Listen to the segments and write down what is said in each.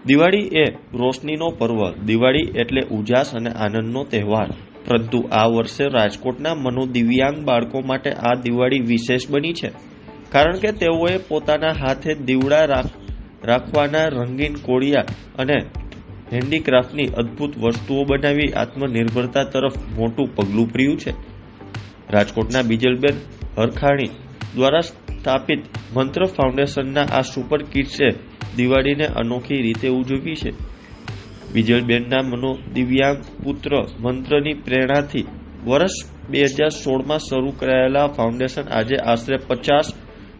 દિવાળી એ રોશનીનો પર્વ. દિવાળી એટલે ઉજાસ અને આનંદનો તહેવાર. પરંતુ આ વર્ષે રાજકોટના મનોદિવ્યાંગ બાળકો માટે આ દિવાળી વિશેષ બની છે, કારણ કે તેઓએ પોતાના હાથે દીવડા રાખવાના રંગીન કોળિયા અને હેન્ડીક્રાફ્ટની અદ્ભુત વસ્તુઓ બનાવી આત્મનિર્ભરતા તરફ મોટું પગલું ભર્યું છે. રાજકોટના બિજલબેન હરખાણી દ્વારા સ્થાપિત મંત્ર ફાઉન્ડેશનના આ સુપર કિડ્સે દિવાળીને અનોખી રીતે ઉજવી છે. બિજલબેનના મનોદિવ્યાંગ પુત્ર મંત્રની પ્રેરણાથી વર્ષ 2016માં શરૂ કરાયેલા ફાઉન્ડેશન આજે આશરે 50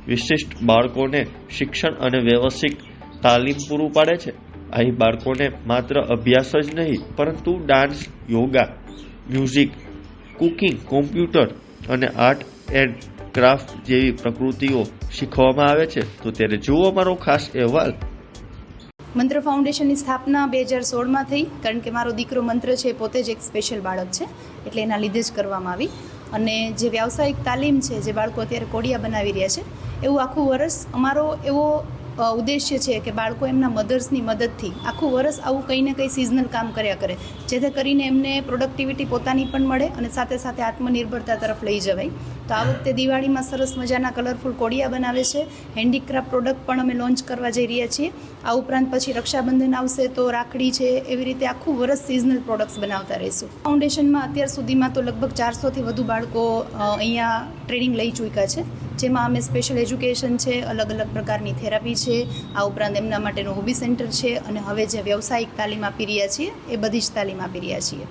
વિશિષ્ટ બાળકોને શિક્ષણ અને વ્યવસાયિક તાલીમ પૂરું પાડે છે. અહીં બાળકોને માત્ર અભ્યાસ જ નહીં, પરંતુ dance, yoga, music, cooking, computer અને આર્ટ એન્ડ ક્રાફ્ટ જેવી પ્રવૃત્તિઓ શીખવવામાં આવે છે. તો ત્યારે જુઓ અમારો ખાસ અહેવાલ. મંત્ર ફાઉન્ડેશનની સ્થાપના 2016માં થઈ, કારણ કે મારો દીકરો મંત્ર છે પોતે જ એક સ્પેશિયલ બાળક છે, એટલે એના લીધે જ કરવામાં આવી. અને જે વ્યાવસાયિક તાલીમ છે, જે બાળકો અત્યારે કોડિયા બનાવી રહ્યા છે, એવું આખું વર્ષ અમારો એવો ઉદ્દેશ્ય છે કે બાળકો એમના મધર્સની મદદથી આખું વર્ષ આવું કંઈ ને કંઈ સિઝનલ કામ કર્યા કરે, જેથી કરીને એમને પ્રોડક્ટિવિટી પોતાની પણ મળે અને સાથે સાથે આત્મનિર્ભરતા તરફ લઈ જવાય. તો આ વખતે દિવાળીમાં સરસ મજાના કલરફુલ કોડિયા બનાવે છે. હેન્ડીક્રાફ્ટ પ્રોડક્ટ પણ અમે લોન્ચ કરવા જઈ રહ્યા છીએ. આ ઉપરાંત પછી રક્ષાબંધન આવશે તો રાખડી છે, એવી રીતે આખું વર્ષ સિઝનલ પ્રોડક્ટ્સ બનાવતા રહીશું. ફાઉન્ડેશનમાં અત્યાર સુધીમાં તો લગભગ 400થી વધુ બાળકો અહીંયા ટ્રેનિંગ લઈ ચૂક્યા છે, જેમાં અમે સ્પેશિયલ એજ્યુકેશન છે, અલગ અલગ પ્રકારની થેરાપી છે, આ ઉપરાંત એમના માટેનું હોબી સેન્ટર છે, અને હવે જે વ્યવસાયિક તાલીમ આપી રહ્યા છીએ એ બધી જ તાલીમ આપી રહ્યા છીએ.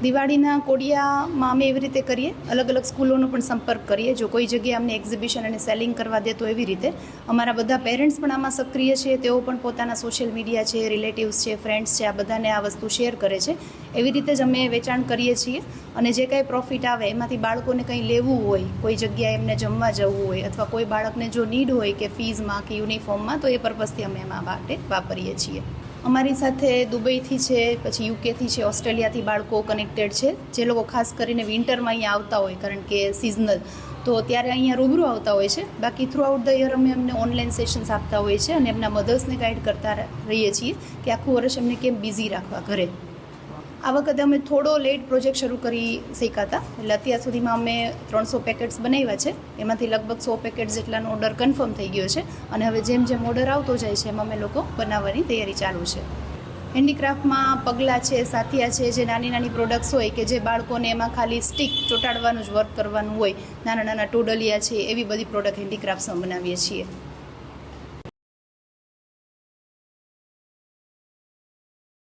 દિવાળીના કોડિયામાં અમે એવી રીતે કરીએ, અલગ અલગ સ્કૂલોનો પણ સંપર્ક કરીએ. જો કોઈ જગ્યાએ અમને એક્ઝિબિશન અને સેલિંગ કરવા દે તો એવી રીતે અમારા બધા પેરેન્ટ્સ પણ આમાં સક્રિય છે. તેઓ પણ પોતાના સોશિયલ મીડિયા છે, રિલેટિવ્સ છે, ફ્રેન્ડ્સ છે, આ બધાને આ વસ્તુ શેર કરે છે. એવી રીતે જ અમે વેચાણ કરીએ છીએ. અને જે કાંઈ પ્રોફિટ આવે એમાંથી બાળકોને કંઈ લેવું હોય, કોઈ જગ્યાએ એમને જમવા જવું હોય, અથવા કોઈ બાળકને જો નીડ હોય કે ફીઝમાં કે યુનિફોર્મમાં, તો એ પર્પઝથી અમે એમાં માટે વાપરીએ છીએ. અમારી સાથે દુબઈથી છે, પછી યુકેથી છે, ઓસ્ટ્રેલિયાથી બાળકો કનેક્ટેડ છે, જે લોકો ખાસ કરીને વિન્ટરમાં અહીંયા આવતા હોય, કારણ કે સિઝનલ, તો ત્યારે અહીંયા રૂબરૂ આવતા હોય છે. બાકી થ્રુ આઉટ ધ યર અમે એમને ઓનલાઈન સેશન્સ આપતા હોઈએ છીએ અને એમના મધર્સને ગાઈડ કરતા રહીએ છીએ કે આખું વર્ષ એમને કેમ બિઝી રાખવા ઘરે. આ વખતે અમે થોડો લેટ પ્રોજેક્ટ શરૂ કરી શક્યા હતા, એટલે અત્યાર સુધીમાં અમે 300 પેકેટ્સ બનાવ્યા છે. એમાંથી લગભગ 100 પેકેટ જેટલાનો ઓર્ડર કન્ફર્મ થઈ ગયો છે, અને હવે જેમ જેમ ઓર્ડર આવતો જાય છે એમ અમે લોકો બનાવવાની તૈયારી ચાલુ છે. હેન્ડીક્રાફ્ટમાં પગલાં છે, સાથિયા છે, જે નાની નાની પ્રોડક્ટ્સ હોય કે જે બાળકોને એમાં ખાલી સ્ટીક ચોંટાડવાનું જ વર્ક કરવાનું હોય, નાના નાના ટોડલિયા છે, એવી બધી પ્રોડક્ટ હેન્ડીક્રાફ્ટ્સમાં બનાવીએ છીએ.